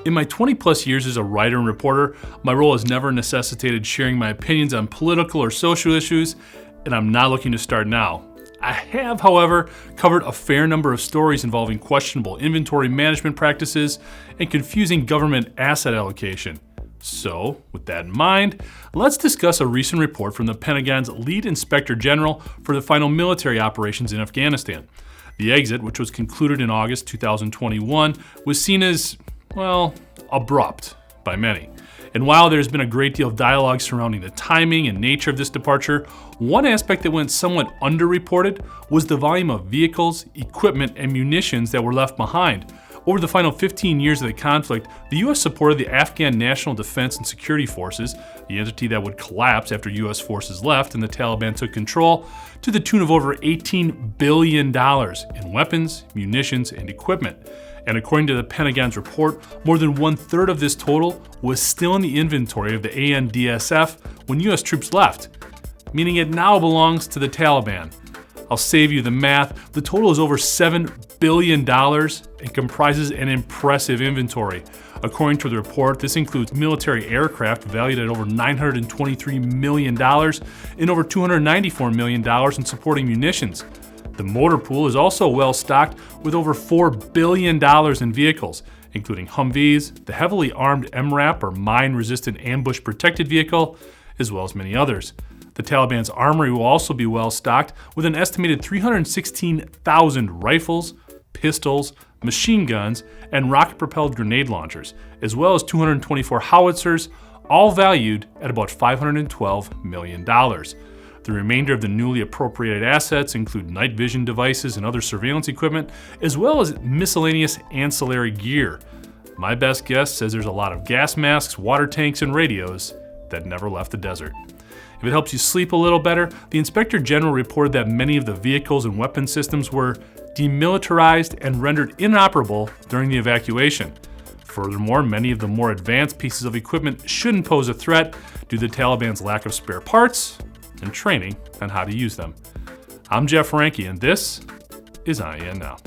In my 20 plus years as a writer and reporter, my role has never necessitated sharing my opinions on political or social issues, and I'm not looking to start now. I have, however, covered a fair number of stories involving questionable inventory management practices and confusing government asset allocation. So, with that in mind, let's discuss a recent report from the Pentagon's lead inspector general for the final military operations in Afghanistan. The exit, which was concluded in August 2021, was seen as, well, abrupt by many. And while there's been a great deal of dialogue surrounding the timing and nature of this departure, one aspect that went somewhat underreported was the volume of vehicles, equipment, and munitions that were left behind. Over the final 15 years of the conflict, the U.S. supported the Afghan National Defense and Security Forces, the entity that would collapse after U.S. forces left and the Taliban took control, to the tune of over $18 billion in weapons, munitions, and equipment. And according to the Pentagon's report, more than 1/3 of this total was still in the inventory of the ANDSF when U.S. troops left, meaning it now belongs to the Taliban. I'll save you the math. The total is over $7 billion and comprises an impressive inventory. According to the report, this includes military aircraft valued at over $923 million and over $294 million in supporting munitions. The motor pool is also well stocked with over $4 billion in vehicles, including Humvees, the heavily armed MRAP or mine-resistant ambush protected vehicle, as well as many others. The Taliban's armory will also be well stocked with an estimated 316,000 rifles, pistols, machine guns, and rocket-propelled grenade launchers, as well as 224 howitzers, all valued at about $512 million. The remainder of the newly appropriated assets include night vision devices and other surveillance equipment, as well as miscellaneous ancillary gear. My best guess says there's a lot of gas masks, water tanks, and radios that never left the desert. If it helps you sleep a little better, the Inspector General reported that many of the vehicles and weapon systems were demilitarized and rendered inoperable during the evacuation. Furthermore, many of the more advanced pieces of equipment shouldn't pose a threat due to the Taliban's lack of spare parts and training on how to use them. I'm Jeff Ranke, and this is IAN Now.